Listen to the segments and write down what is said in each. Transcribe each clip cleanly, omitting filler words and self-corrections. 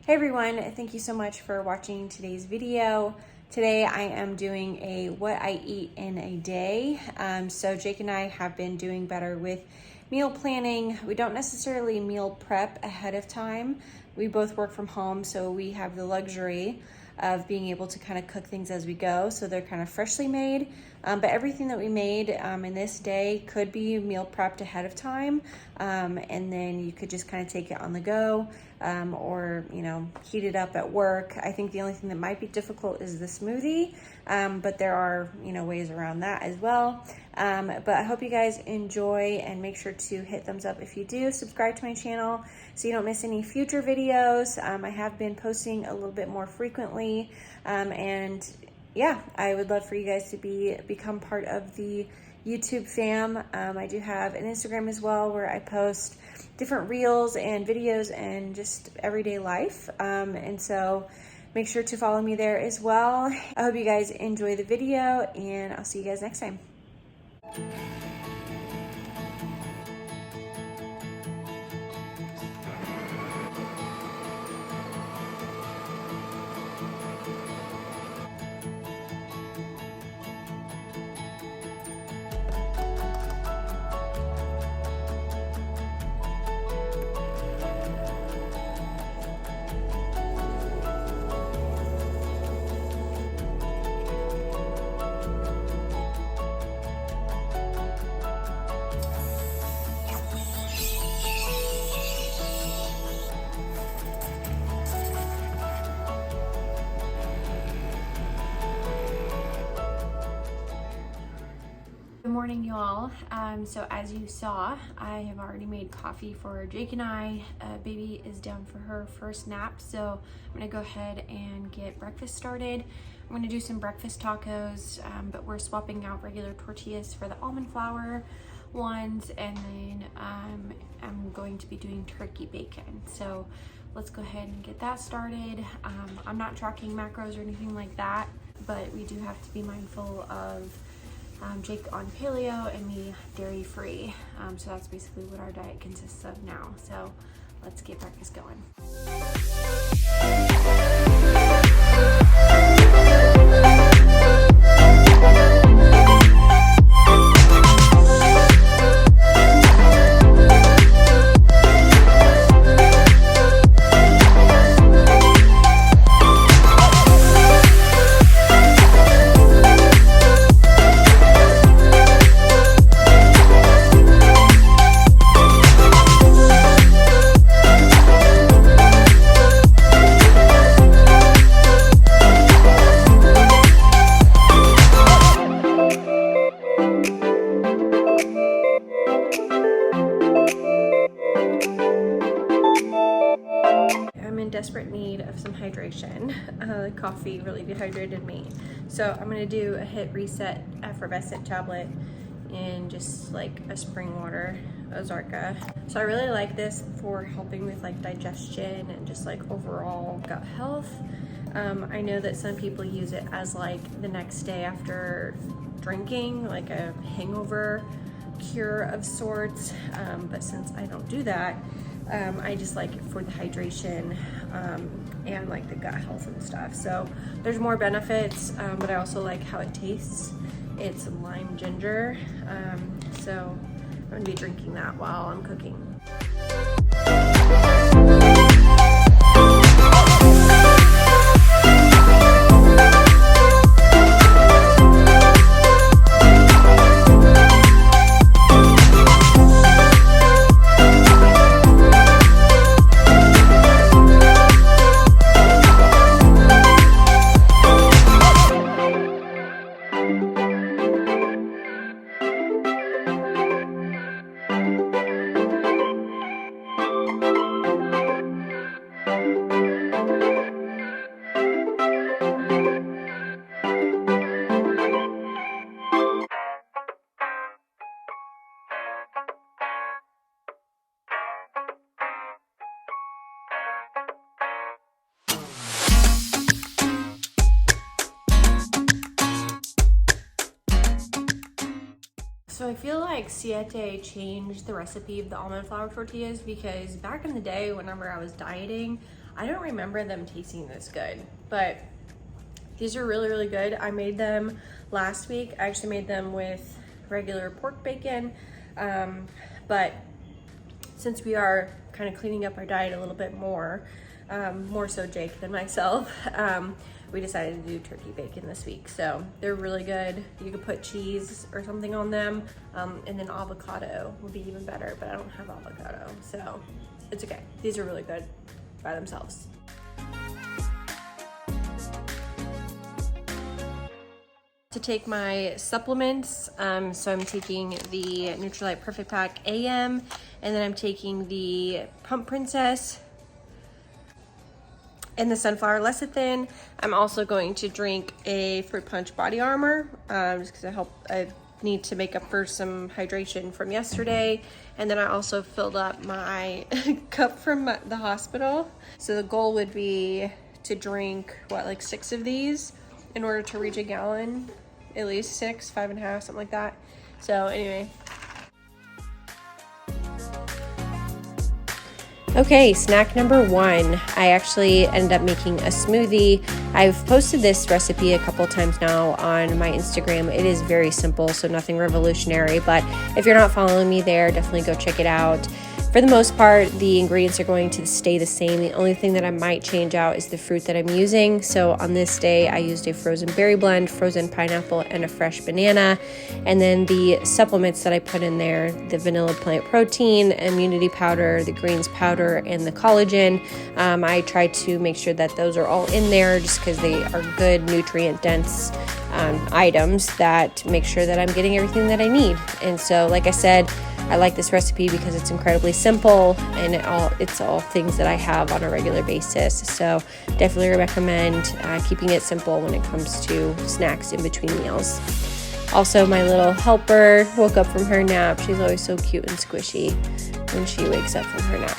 Hey everyone, thank you so much for watching today's video. Today I am doing a what I eat in a day. So Jake and I have been doing better with meal planning. We don't necessarily meal prep ahead of time. We both work from home, so we have the luxury of being able to kind of cook things as we go. So they're kind of freshly made, but everything that we made in this day could be meal prepped ahead of time. And then you could just kind of take it on the go or, heat it up at work. I think the only thing that might be difficult is the smoothie, but there are, ways around that as well. But I hope you guys enjoy, and make sure to hit thumbs up if you do. Subscribe to my channel so you don't miss any future videos. I have been posting a little bit more frequently, and yeah, I would love for you guys to become part of the YouTube fam. I do have an Instagram as well where I post different reels and videos and just everyday life. And so make sure to follow me there as well. I hope you guys enjoy the video, and I'll see you guys next time. Good morning, y'all. So as you saw, I have already made coffee for Jake and I. Baby is down for her first nap, so I'm gonna go ahead and get breakfast started. I'm gonna do some breakfast tacos, but we're swapping out regular tortillas for the almond flour ones, and then I'm going to be doing turkey bacon. So let's go ahead and get that started. I'm not tracking macros or anything like that, but we do have to be mindful of Jake on paleo and me dairy free. So that's basically what our diet consists of now. So let's get breakfast going. Desperate need of some hydration. Coffee really dehydrated me. So I'm gonna do a hit reset effervescent tablet in just like a spring water Ozarka. So I really like this for helping with like digestion and just like overall gut health. I know that some people use it as like the next day after drinking, like a hangover cure of sorts. But since I don't do that, I just like it for the hydration and like the gut health and stuff. So there's more benefits, but I also like how it tastes. It's lime ginger, so I'm gonna be drinking that while I'm cooking. So I feel like Siete changed the recipe of the almond flour tortillas, because back in the day, whenever I was dieting, I don't remember them tasting this good, but these are really, really good. I made them last week. I actually made them with regular pork bacon, but since we are kind of cleaning up our diet a little bit more so Jake than myself, we decided to do turkey bacon this week. So they're really good. You could put cheese or something on them, and then avocado would be even better, but I don't have avocado, so it's okay. These are really good by themselves. To take my supplements, so I'm taking the Nutrilite Perfect Pack AM, and then I'm taking the Pump Princess and the Sunflower Lecithin. I'm also going to drink a Fruit Punch Body Armor, just because I need to make up for some hydration from yesterday. And then I also filled up my cup from the hospital. So the goal would be to drink, like 6 of these in order to reach a gallon. At least 6, 5.5, something like that. So anyway. Okay, snack number 1. I actually ended up making a smoothie. I've posted this recipe a couple times now on my Instagram. It is very simple, so nothing revolutionary, but if you're not following me there, definitely go check it out. For the most part, the ingredients are going to stay the same. The only thing that I might change out is the fruit that I'm using. So on this day, I used a frozen berry blend, frozen pineapple, and a fresh banana. And then the supplements that I put in there, the vanilla plant protein, immunity powder, the greens powder, and the collagen. I try to make sure that those are all in there just because they are good nutrient-dense items that make sure that I'm getting everything that I need. And so, like I said, I like this recipe because it's incredibly simple and it's all things that I have on a regular basis. So definitely recommend keeping it simple when it comes to snacks in between meals. Also, my little helper woke up from her nap. She's always so cute and squishy when she wakes up from her nap.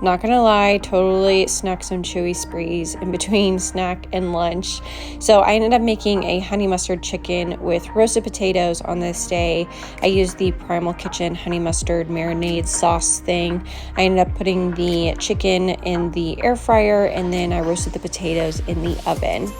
Not gonna lie, totally snuck some chewy sprees in between snack and lunch. So I ended up making a honey mustard chicken with roasted potatoes on this day. I used the Primal Kitchen honey mustard marinade sauce thing. I ended up putting the chicken in the air fryer, and then I roasted the potatoes in the oven.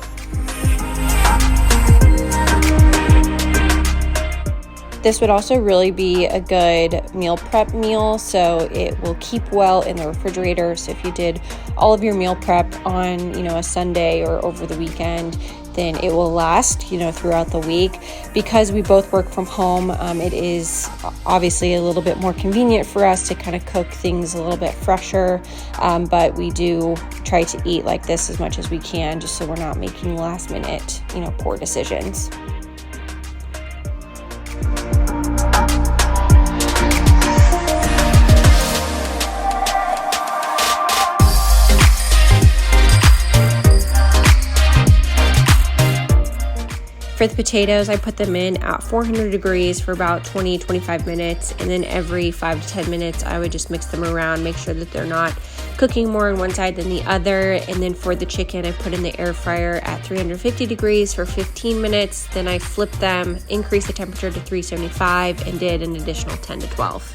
This would also really be a good meal prep meal, so it will keep well in the refrigerator. So if you did all of your meal prep on, a Sunday or over the weekend, then it will last, throughout the week. Because we both work from home, it is obviously a little bit more convenient for us to kind of cook things a little bit fresher, but we do try to eat like this as much as we can, just so we're not making last minute, poor decisions. For the potatoes, I put them in at 400 degrees for about 20-25 minutes, and then every 5 to 10 minutes I would just mix them around, make sure that they're not cooking more on one side than the other. And then for the chicken, I put in the air fryer at 350 degrees for 15 minutes. Then I flipped them, increased the temperature to 375, and did an additional 10 to 12.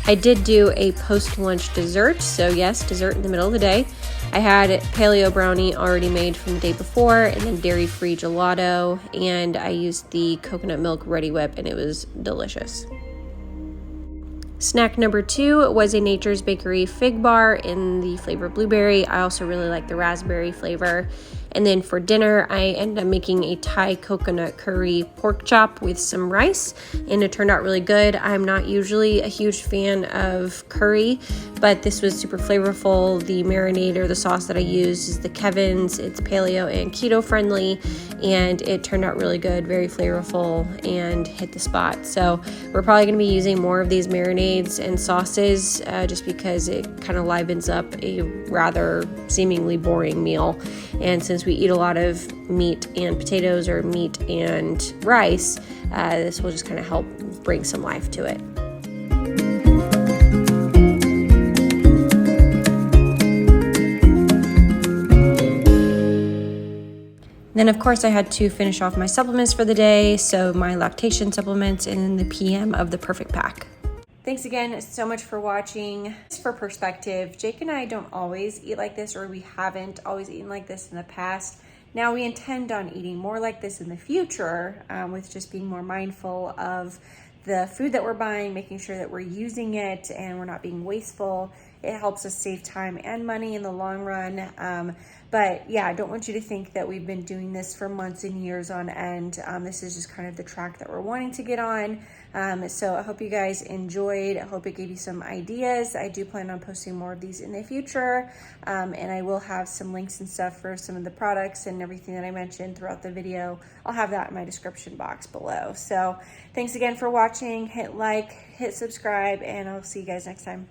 I did do a post-lunch dessert, so yes, dessert in the middle of the day. I had paleo brownie already made from the day before, and then dairy-free gelato, and I used the coconut milk Reddi whip, and it was delicious. Snack number 2 was a Nature's Bakery fig bar in the flavor blueberry. I also really like the raspberry flavor. And then for dinner, I ended up making a Thai coconut curry pork chop with some rice, and it turned out really good. I'm not usually a huge fan of curry, but this was super flavorful. The marinade or the sauce that I used is the Kevin's. It's paleo and keto friendly, and it turned out really good, very flavorful, and hit the spot. So we're probably going to be using more of these marinades and sauces just because it kind of livens up a rather seemingly boring meal. And since because we eat a lot of meat and potatoes or meat and rice, this will just kind of help bring some life to it. Then of course I had to finish off my supplements for the day, so my lactation supplements and the PM of the Perfect Pack. Thanks again so much for watching. Just for perspective, Jake and I don't always eat like this, or we haven't always eaten like this in the past. Now we intend on eating more like this in the future, with just being more mindful of the food that we're buying, making sure that we're using it and we're not being wasteful. It helps us save time and money in the long run. But yeah, I don't want you to think that we've been doing this for months and years on end. This is just kind of the track that we're wanting to get on. So I hope you guys enjoyed. I hope it gave you some ideas. I do plan on posting more of these in the future. And I will have some links and stuff for some of the products and everything that I mentioned throughout the video. I'll have that in my description box below. So thanks again for watching. Hit like, hit subscribe, and I'll see you guys next time.